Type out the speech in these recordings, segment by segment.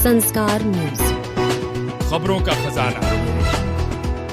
संस्कार न्यूज, खबरों का खजाना।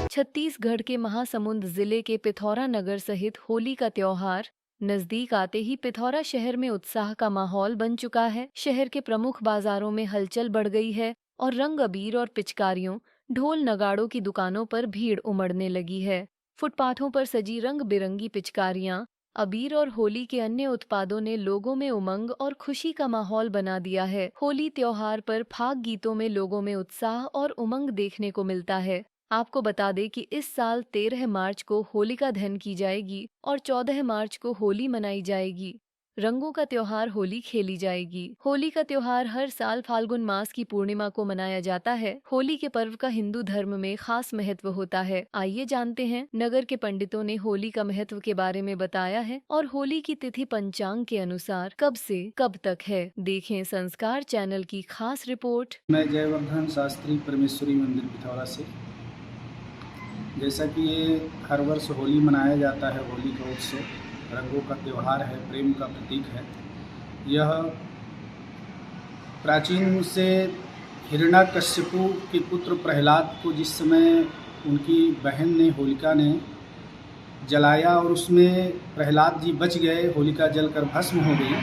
छत्तीसगढ़ के महासमुंद जिले के पिथौरा नगर सहित होली का त्योहार नजदीक आते ही पिथौरा शहर में उत्साह का माहौल बन चुका है। शहर के प्रमुख बाजारों में हलचल बढ़ गई है और रंग अबीर और पिचकारियों, ढोल नगाड़ों की दुकानों पर भीड़ उमड़ने लगी है। फुटपाथों पर सजी रंग बिरंगी पिचकारियां, अबीर और होली के अन्य उत्पादों ने लोगों में उमंग और खुशी का माहौल बना दिया है। होली त्योहार पर फाग गीतों में लोगों में उत्साह और उमंग देखने को मिलता है। आपको बता दें कि इस साल 13 मार्च को होलिका दहन की जाएगी और 14 मार्च को होली मनाई जाएगी। रंगों का त्योहार होली खेली जाएगी। होली का त्योहार हर साल फाल्गुन मास की पूर्णिमा को मनाया जाता है। होली के पर्व का हिंदू धर्म में खास महत्व होता है। आइए जानते हैं, नगर के पंडितों ने होली का महत्व के बारे में बताया है और होली की तिथि पंचांग के अनुसार कब से कब तक है। देखें संस्कार चैनल की खास रिपोर्ट। मैं जयवर्धन शास्त्री परमेश्वरी मंदिर पिथौरा से। जैसा कि ये हर वर्ष होली मनाया जाता है, होली का उत्सव रंगों का त्यौहार है, प्रेम का प्रतीक है। यह प्राचीन से हिरण्याकश्यपु के पुत्र प्रहलाद को जिस समय उनकी बहन ने होलिका ने जलाया और उसमें प्रहलाद जी बच गए, होलिका जलकर भस्म हो गई,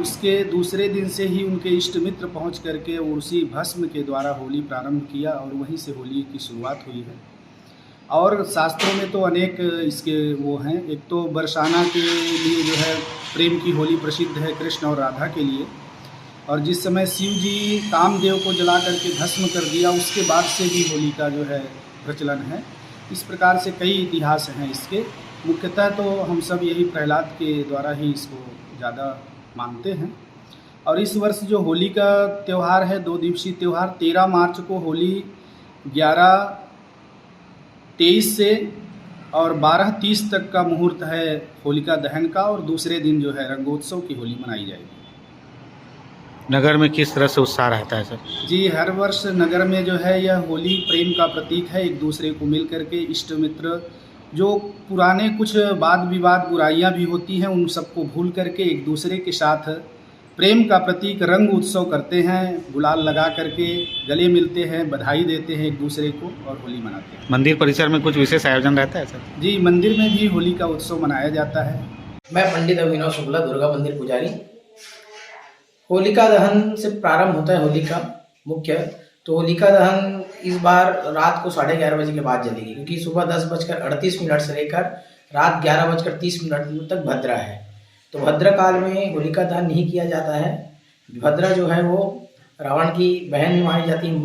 उसके दूसरे दिन से ही उनके इष्ट मित्र पहुँच करके उसी भस्म के द्वारा होली प्रारंभ किया और वहीं से होली की शुरुआत हुई है। और शास्त्रों में तो अनेक इसके वो हैं। एक तो बरसाना के लिए जो है प्रेम की होली प्रसिद्ध है, कृष्ण और राधा के लिए। और जिस समय शिव जी कामदेव को जला करके भस्म कर दिया, उसके बाद से भी होली का जो है प्रचलन है। इस प्रकार से कई इतिहास हैं इसके। मुख्यतः तो हम सब यही प्रहलाद के द्वारा ही इसको ज़्यादा मानते हैं। और इस वर्ष जो होली का त्यौहार है, 2 दिवसीय त्यौहार, 13 मार्च को होली 11:23 से और 12:30 तक का मुहूर्त है होलिका दहन का, और दूसरे दिन जो है रंगोत्सव की होली मनाई जाएगी। नगर में किस तरह से उत्साह रहता है सर? जी, हर वर्ष नगर में जो है यह होली प्रेम का प्रतीक है। एक दूसरे को मिल करके इष्ट मित्र, जो पुराने कुछ वाद विवाद बुराइयां भी होती हैं, उन सबको भूल करके एक दूसरे के साथ प्रेम का प्रतीक रंग उत्सव करते हैं। गुलाल लगा करके गले मिलते हैं, बधाई देते हैं एक दूसरे को और होली मनाते हैं। मंदिर परिसर में कुछ विशेष आयोजन रहता है सर? जी, मंदिर में भी होली का उत्सव मनाया जाता है। मैं पंडित अभिनव शुक्ला, दुर्गा मंदिर पुजारी। होलिका दहन से प्रारंभ होता है होली का मुख्य। तो होलिका दहन इस बार रात को 11:30 बजे के बाद जलेगी, क्योंकि सुबह 10:38 से लेकर रात 11:30 तक भद्रा है। तो भद्रा काल में होलिका दहन नहीं किया जाता है। भद्रा जो है वो रावण की बहन मानी जाती है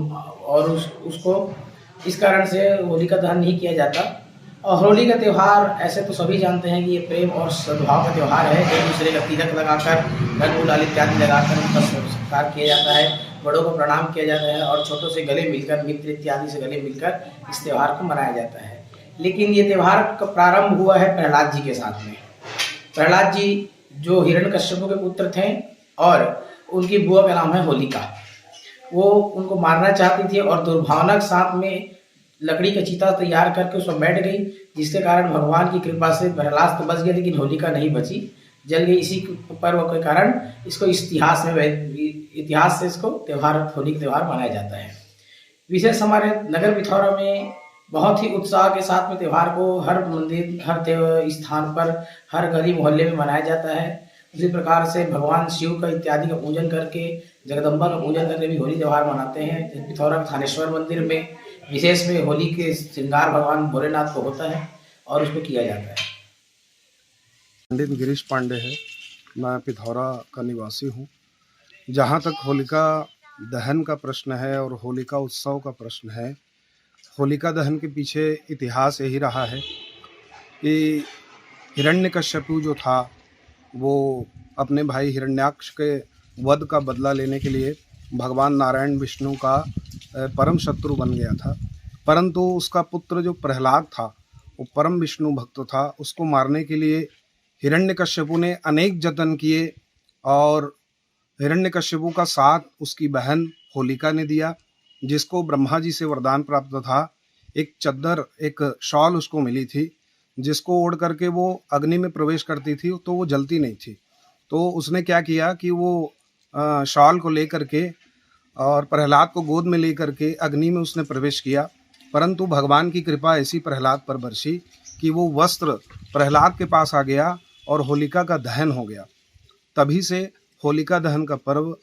और उसको इस कारण से होलिका दहन नहीं किया जाता। और होली का त्यौहार ऐसे तो सभी जानते हैं कि ये प्रेम और सद्भाव का त्यौहार है। एक दूसरे का तिलक लगाकर, रंग गुलाल इत्यादि लगाकर उनका सत्कार किया जाता है, बड़ों को प्रणाम किया जाता है और छोटों से गले मिलकर, मित्र इत्यादि से गले मिलकर इस त्यौहार को मनाया जाता है। लेकिन ये त्यौहार का प्रारंभ हुआ है प्रहलाद जी के साथ में। प्रहलाद जी जो हिरण्यकश्यप के पुत्र थे और उनकी बुआ का नाम है होलिका, वो उनको मारना चाहती थी और दुर्भावनाक साथ में लकड़ी का चीता तैयार करके उसमें बैठ गई, जिसके कारण भगवान की कृपा से प्रहलाद तो बच गया लेकिन होलिका नहीं बची, जल गई। इसी पर्व के कारण इसको इतिहास से इसको त्यौहार, होली का त्यौहार मनाया जाता है। विशेष हमारे नगर पिथौरा में बहुत ही उत्साह के साथ में त्यौहार को हर मंदिर, हर स्थान पर, हर गली मोहल्ले में मनाया जाता है। उसी प्रकार से भगवान शिव का इत्यादि का पूजन करके, जगदम्बा का पूजन करके भी होली त्यौहार मनाते हैं। पिथौरा थानेश्वर मंदिर में विशेष में होली के श्रृंगार भगवान भोलेनाथ को होता है और उसको किया जाता है। पंडित गिरीश पांडे है, मैं पिथौरा का निवासी हूँ। जहाँ तक होलिका दहन का प्रश्न है और होलिका उत्सव का प्रश्न है, होलिका दहन के पीछे इतिहास यही रहा है कि हिरण्यकश्यपु जो था वो अपने भाई हिरण्याक्ष के वध का बदला लेने के लिए भगवान नारायण विष्णु का परम शत्रु बन गया था। परंतु उसका पुत्र जो प्रहलाद था वो परम विष्णु भक्त था। उसको मारने के लिए हिरण्यकश्यपु ने अनेक जतन किए और हिरण्यकश्यपु का साथ उसकी बहन होलिका ने दिया, जिसको ब्रह्मा जी से वरदान प्राप्त था। एक चद्दर, एक शॉल उसको मिली थी, जिसको ओढ़ करके वो अग्नि में प्रवेश करती थी तो वो जलती नहीं थी। तो उसने क्या किया कि वो शॉल को लेकर के और प्रहलाद को गोद में लेकर के अग्नि में उसने प्रवेश किया, परंतु भगवान की कृपा ऐसी प्रहलाद पर बरसी कि वो वस्त्र प्रहलाद के पास आ गया और होलिका का दहन हो गया। तभी से होलिका दहन का पर्व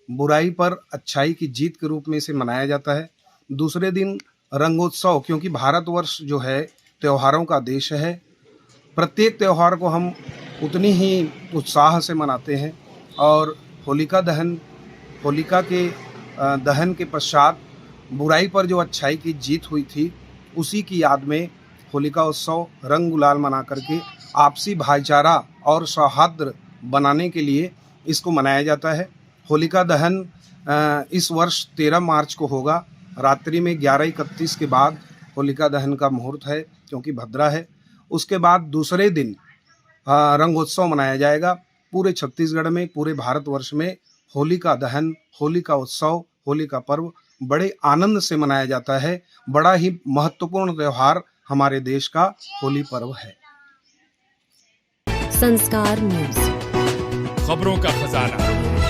बुराई पर अच्छाई की जीत के रूप में इसे मनाया जाता है। दूसरे दिन रंगोत्सव, क्योंकि भारतवर्ष जो है त्योहारों का देश है, प्रत्येक त्यौहार को हम उतनी ही उत्साह से मनाते हैं और होलिका के दहन के पश्चात बुराई पर जो अच्छाई की जीत हुई थी, उसी की याद में होलिका उत्सव रंग गुलाल मना करके आपसी भाईचारा और सौहार्द बनाने के लिए इसको मनाया जाता है। होलिका दहन इस वर्ष 13 मार्च को होगा। रात्रि में 11:31 के बाद होलिका दहन का मुहूर्त है, क्योंकि भद्रा है। उसके बाद दूसरे दिन रंगोत्सव मनाया जाएगा। पूरे छत्तीसगढ़ में, पूरे भारतवर्ष में होलिका दहन, होलिका उत्सव, होलिका पर्व बड़े आनंद से मनाया जाता है। बड़ा ही महत्वपूर्ण त्यौहार हमारे देश का होली पर्व है। संस्कार न्यूज, खबरों का खजाना।